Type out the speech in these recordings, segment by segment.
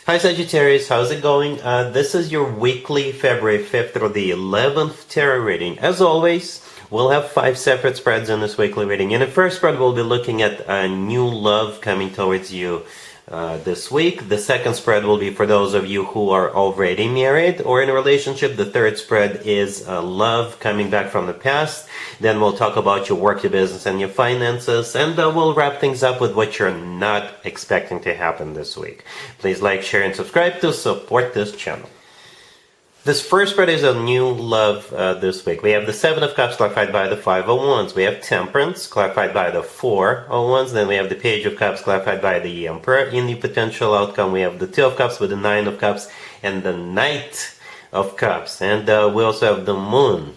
Hi Sagittarius, how's it going? This is your weekly February 5th through the 11th tarot reading. As always, we'll have 5 separate spreads in this weekly reading. In the first spread, we'll be looking at a new love coming towards you this week. The second spread will be for those of you who are already married or in a relationship. The third spread is love coming back from the past. Then we'll talk about your work, your business, and your finances. And we'll wrap things up with what you're not expecting to happen this week. Please like, share, and subscribe to support this channel. This first spread is a new love this week. We have the Seven of Cups clarified by the Five of Wands. We have Temperance clarified by the Four of Wands. Then we have the Page of Cups clarified by the Emperor. In the potential outcome, we have the Two of Cups with the Nine of Cups and the Knight of Cups. And we also have the Moon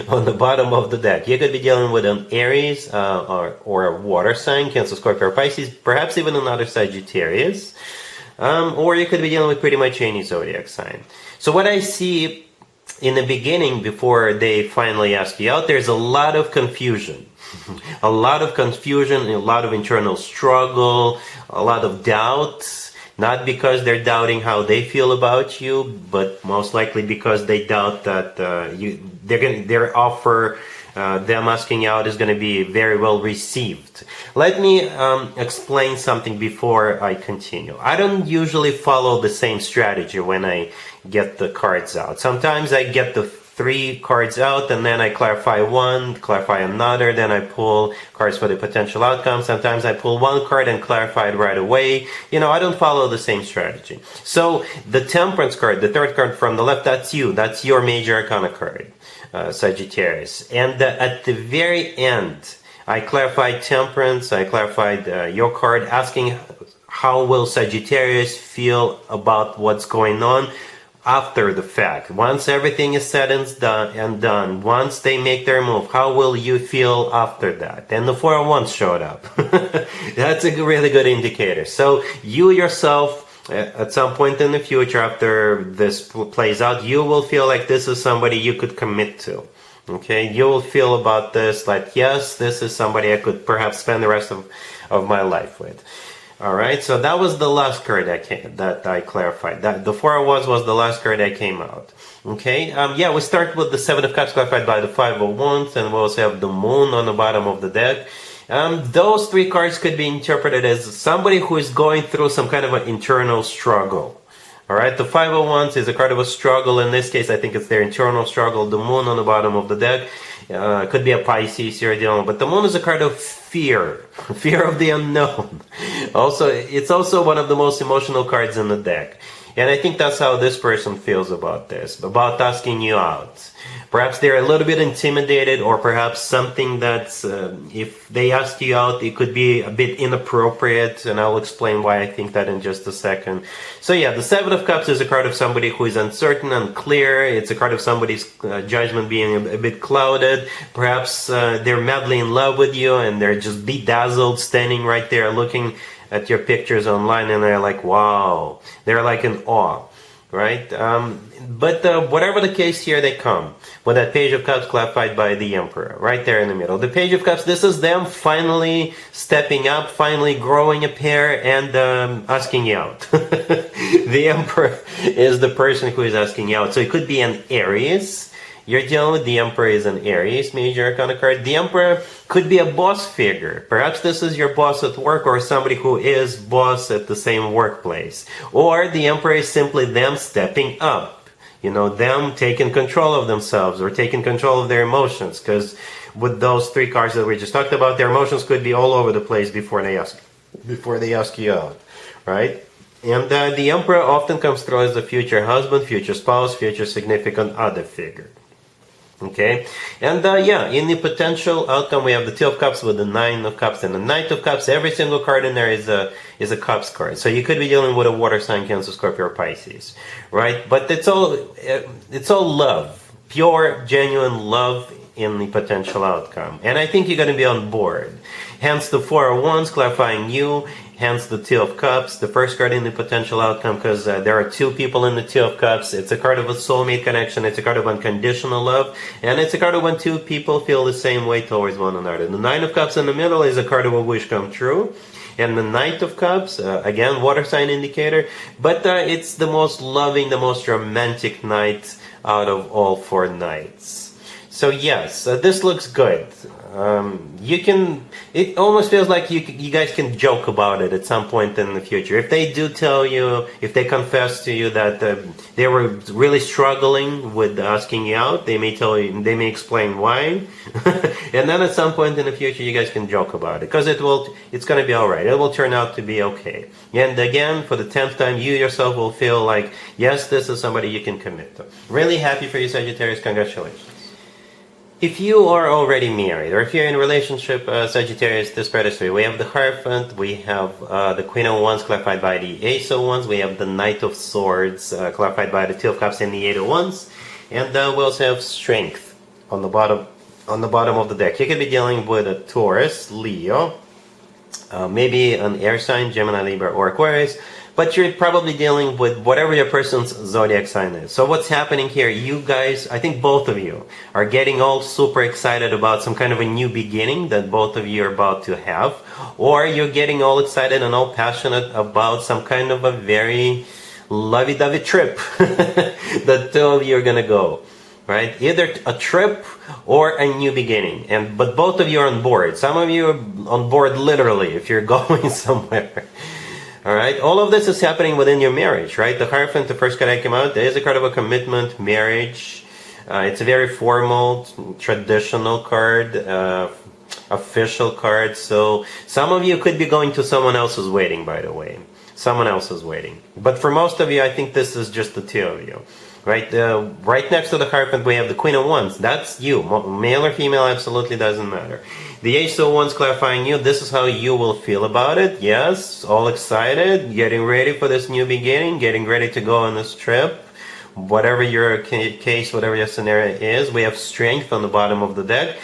on the bottom of the deck. You could be dealing with an Aries or a water sign, Cancer, Scorpio, or Pisces, perhaps even another Sagittarius. Or you could be dealing with pretty much any zodiac sign. So what I see in the beginning, before they finally ask you out, there's a lot of confusion. A lot of confusion, a lot of internal struggle, a lot of doubts. Not because they're doubting how they feel about you, but most likely because they doubt that their offer, them asking out, is going to be very well received. Let me explain something before I continue. I don't usually follow the same strategy when I get the cards out. Sometimes I get the 3 cards out and then I clarify one, clarify another, then I pull cards for the potential outcome. Sometimes I pull one card and clarify it right away. You know, I don't follow the same strategy. So the Temperance card, the third card from the left, that's you. That's your major arcana card, Sagittarius. And at the very end, I clarified Temperance, I clarified your card, asking how will Sagittarius feel about what's going on after the fact. Once everything is said and done, once they make their move, how will you feel after that? And the Four of Wands showed up. That's a really good indicator. So you yourself, at some point in the future, after this plays out, you will feel like this is somebody you could commit to. Okay, you will feel about this like, yes, this is somebody I could perhaps spend the rest of my life with. Alright, so that was the last card that I clarified. The Four of Wands was the last card that came out. Okay, yeah, we start with the Seven of Cups clarified by the Five of Wands, and we also have the Moon on the bottom of the deck. Those 3 cards could be interpreted as somebody who is going through some kind of an internal struggle. Alright, the Five of Wands is a card of a struggle. In this case, I think it's their internal struggle. The Moon on the bottom of the deck could be a Pisces you're dealing with. But the Moon is a card of fear. Fear of the unknown. Also, it's also one of the most emotional cards in the deck. And I think that's how this person feels about this, about asking you out. Perhaps they're a little bit intimidated, or perhaps something that's, if they ask you out, it could be a bit inappropriate, and I'll explain why I think that in just a second. So yeah, the Seven of Cups is a card of somebody who is uncertain, unclear. It's a card of somebody's judgment being a bit clouded. Perhaps they're madly in love with you, and they're just bedazzled, standing right there looking at your pictures online, and they're like, wow. They're like in awe, right? But whatever the case, here they come with that Page of Cups clarified by the Emperor, right there in the middle. The Page of Cups, this is them finally stepping up, finally growing a pair, and asking you out. The Emperor is the person who is asking you out. So it could be an Aries. You're dealing with the Emperor is an Aries major arcana card. The Emperor could be a boss figure. Perhaps this is your boss at work, or somebody who is boss at the same workplace. Or the Emperor is simply them stepping up. You know, them taking control of themselves or taking control of their emotions. Because with those 3 cards that we just talked about, their emotions could be all over the place before they ask you out, right? And the Emperor often comes through as the future husband, future spouse, future significant other figure. Okay, and yeah, in the potential outcome, we have the Two of Cups with the Nine of Cups and the Knight of Cups. Every single card in there is a Cups card. So you could be dealing with a water sign, Cancer, Scorpio, or Pisces, right? But it's all love, pure, genuine love in the potential outcome. And I think you're going to be on board. Hence the Four of Wands clarifying you. Hence the Two of Cups, the first card in the potential outcome, because there are 2 people in the Two of Cups. It's a card of a soulmate connection. It's a card of unconditional love. And it's a card of when 2 people feel the same way towards one another. The Nine of Cups in the middle is a card of a wish come true. And the Knight of Cups, again, water sign indicator, but it's the most loving, the most romantic night out of all 4 nights. So yes, this looks good. It almost feels like you guys can joke about it at some point in the future. If they do tell you, if they confess to you that they were really struggling with asking you out, they may tell you, they may explain why. And then at some point in the future, you guys can joke about it, because it's going to be all right. It will turn out to be okay. And again, for the 10th time, you yourself will feel like, yes, this is somebody you can commit to. Really happy for you, Sagittarius. Congratulations. If you are already married, or if you're in a relationship, Sagittarius, this spread is for you. We have the Hierophant, we have the Queen of Wands clarified by the Ace of Wands, we have the Knight of Swords clarified by the Two of Cups and the Eight of Wands, and we also have Strength on the bottom of the deck. You could be dealing with a Taurus, Leo, maybe an air sign, Gemini, Libra, or Aquarius. But you're probably dealing with whatever your person's zodiac sign is. So what's happening here, you guys, I think both of you are getting all super excited about some kind of a new beginning that both of you are about to have. Or you're getting all excited and all passionate about some kind of a very lovey-dovey trip that 2 of you are going to go. Right? Either a trip or a new beginning. But both of you are on board. Some of you are on board literally if you're going somewhere. All right, all of this is happening within your marriage, right? The Hierophant, the first card that came out, there is a card of a commitment, marriage. It's a very formal, traditional card, official card. So some of you could be going to someone else's wedding, by the way. Someone else's wedding. But for most of you, I think this is just the 2 of you. Right, right next to the Hierophant, we have the Queen of Wands. That's you. Male or female, absolutely doesn't matter. The Ace of Wands clarifying you. This is how you will feel about it. Yes, all excited, getting ready for this new beginning, getting ready to go on this trip. Whatever your case, whatever your scenario is, we have Strength on the bottom of the deck.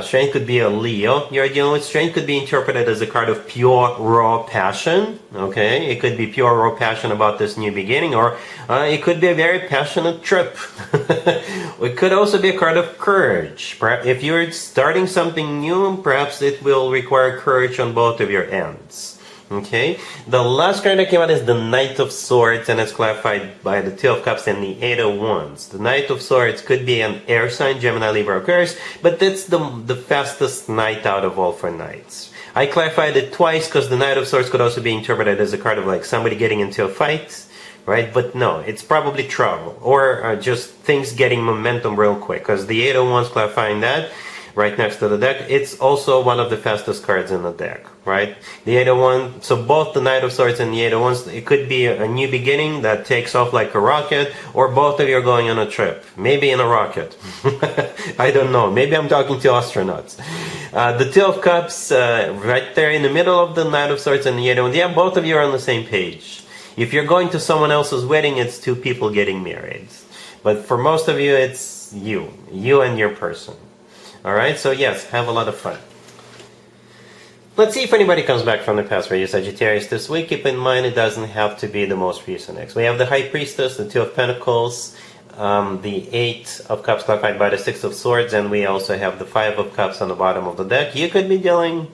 Strength could be a Leo you're dealing with. Strength could be interpreted as a card of pure, raw passion. Okay, it could be pure, raw passion about this new beginning, or it could be a very passionate trip. It could also be a card of courage. If you're starting something new, perhaps it will require courage on both of your ends. Okay, the last card that came out is the Knight of Swords, and it's clarified by the Two of Cups and the Eight of Wands. The Knight of Swords could be an air sign, Gemini, Libra, Aquarius, but that's the fastest knight out of all 4 nights. I clarified it twice because the Knight of Swords could also be interpreted as a card of like somebody getting into a fight, right? But no, it's probably trouble or just things getting momentum real quick, because the Eight of Wands clarifying that right next to the deck, it's also one of the fastest cards in the deck, right? The Eight of Wands, so both the Knight of Swords and the Eight of Wands, it could be a new beginning that takes off like a rocket, or both of you are going on a trip, maybe in a rocket. I don't know, maybe I'm talking to astronauts. The Two of Cups, right there in the middle of the Knight of Swords and the Eight of Wands, yeah, both of you are on the same page. If you're going to someone else's wedding, it's 2 people getting married. But for most of you, it's you and your person. Alright, so yes, have a lot of fun. Let's see if anybody comes back from the past for you, Sagittarius, this week. Keep in mind, it doesn't have to be the most recent ex. We have the High Priestess, the Two of Pentacles, the Eight of Cups clarified by the Six of Swords, and we also have the Five of Cups on the bottom of the deck. You could be dealing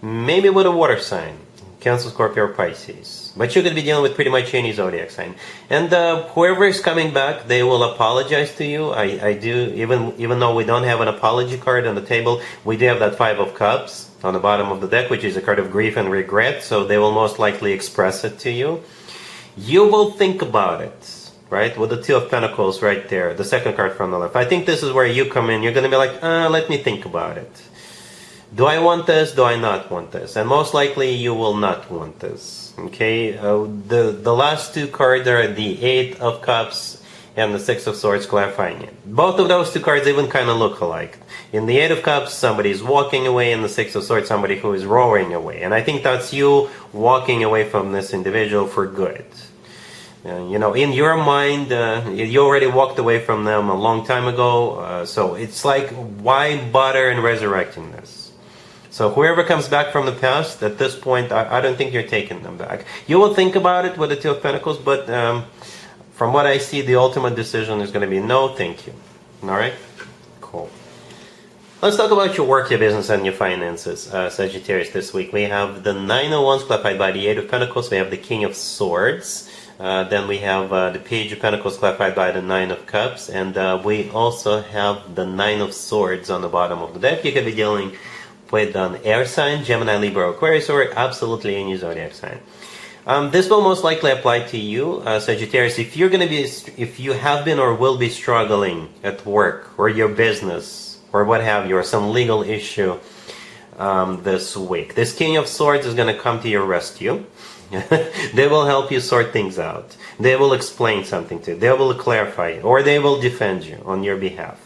maybe with a water sign, Cancer, Scorpio, or Pisces. But you could be dealing with pretty much any zodiac sign. And whoever is coming back, they will apologize to you. I do, even though we don't have an apology card on the table, we do have that Five of Cups on the bottom of the deck, which is a card of grief and regret. So they will most likely express it to you. You will think about it, right? With the Two of Pentacles right there, the second card from the left. I think this is where you come in. You're going to be like, let me think about it. Do I want this? Do I not want this? And most likely you will not want this. Okay, the last 2 cards are the Eight of Cups and the Six of Swords clarifying it. Both of those 2 cards even kind of look alike. In the Eight of Cups, somebody's walking away. In the Six of Swords, somebody who is roaring away. And I think that's you walking away from this individual for good. You know, in your mind, you already walked away from them a long time ago. So it's like, why bother in resurrecting this? So whoever comes back from the past, at this point, I don't think you're taking them back. You will think about it with the Two of Pentacles, but from what I see, the ultimate decision is going to be no, thank you. All right? Cool. Let's talk about your work, your business, and your finances, Sagittarius. This week we have the Nine of Wands clarified by the Eight of Pentacles. We have the King of Swords. Then we have the Page of Pentacles clarified by the Nine of Cups. And we also have the Nine of Swords on the bottom of the deck. You could be dealing with an air sign, Gemini, Libra, Aquarius, or absolutely any zodiac sign. This will most likely apply to you, Sagittarius. If you have been or will be struggling at work or your business, or what have you, or some legal issue this week, this King of Swords is going to come to your rescue. They will help you sort things out. They will explain something to you. They will clarify, or they will defend you on your behalf.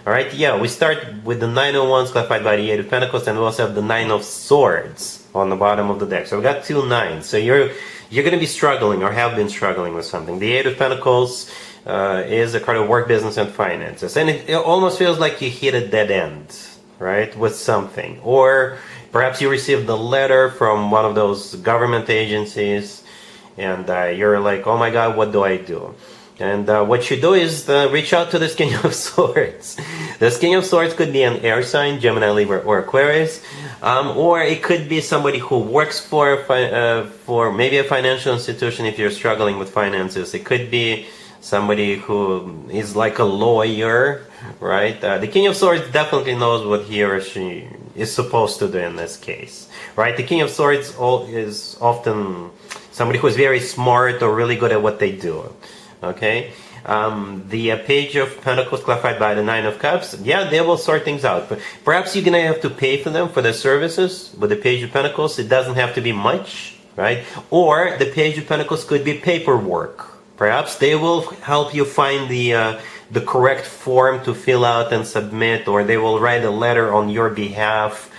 All right, yeah, we start with the Nine of Wands clarified by the Eight of Pentacles, and we also have the Nine of Swords on the bottom of the deck. So we got two nines. So you're going to be struggling or have been struggling with something. The Eight of Pentacles is a card of work, business, and finances. And it almost feels like you hit a dead end, right, with something. Or perhaps you received a letter from one of those government agencies, and you're like, oh my God, what do I do? And what you do is reach out to this King of Swords. This King of Swords could be an air sign, Gemini, Libra, or Aquarius. Or it could be somebody who works for maybe a financial institution if you're struggling with finances. It could be somebody who is like a lawyer, right? The King of Swords definitely knows what he or she is supposed to do in this case, right? The King of Swords is often somebody who is very smart or really good at what they do, okay? The Page of Pentacles clarified by the Nine of Cups, yeah, they will sort things out. But perhaps you're going to have to pay for them, for their services. With the Page of Pentacles, it doesn't have to be much, right? Or the Page of Pentacles could be paperwork. Perhaps they will help you find the correct form to fill out and submit, or they will write a letter on your behalf.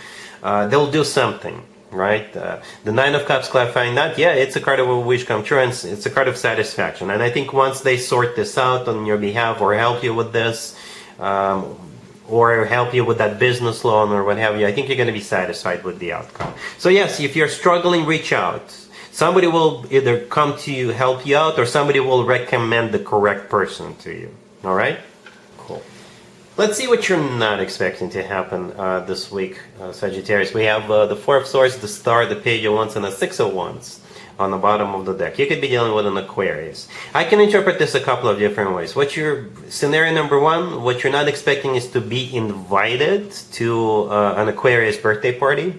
They'll do something, right? The Nine of Cups clarifying that, yeah, it's a card of a wish come true, and it's a card of satisfaction. And I think once they sort this out on your behalf, or help you with this, or help you with that business loan or what have you, I think you're going to be satisfied with the outcome. So yes, if you're struggling, reach out. Somebody will either come to you, help you out, or somebody will recommend the correct person to you. All right? Cool. Let's see what you're not expecting to happen this week, Sagittarius. We have the Four of Swords, the Star, the Page of Wands, and the Six of Wands on the bottom of the deck. You could be dealing with an Aquarius. I can interpret this a couple of different ways. Scenario number one, what you're not expecting is to be invited to an Aquarius birthday party.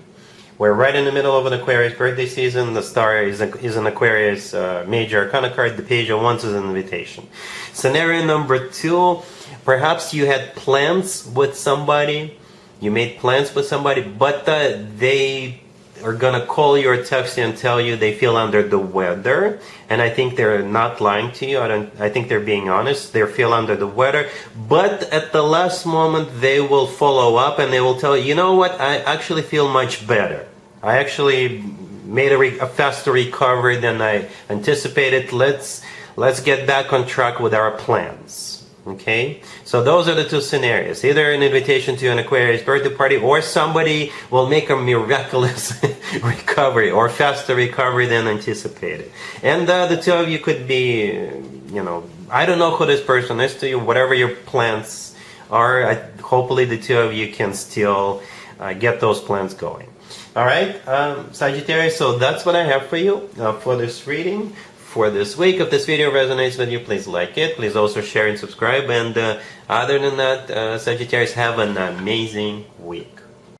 We're right in the middle of an Aquarius birthday season. The Star is an Aquarius major arcana card. The Page of Wands is an invitation. Scenario number two, perhaps you had plans with somebody. You made plans with somebody, but they are going to call you or text you and tell you they feel under the weather. And I think they're not lying to you. I think they're being honest. They feel under the weather. But at the last moment, they will follow up and they will tell you, you know what, I actually feel much better. I actually made a faster recovery than I anticipated. Let's get back on track with our plans. Okay, so those are the two scenarios. Either an invitation to an Aquarius birthday party, or somebody will make a miraculous recovery or faster recovery than anticipated. And the two of you could be, I don't know who this person is to you, whatever your plans are, hopefully the two of you can still get those plans going. All right, Sagittarius, so that's what I have for you for this reading. For this week. If this video resonates with you, please like it. Please also share and subscribe. And other than that, Sagittarius, have an amazing week.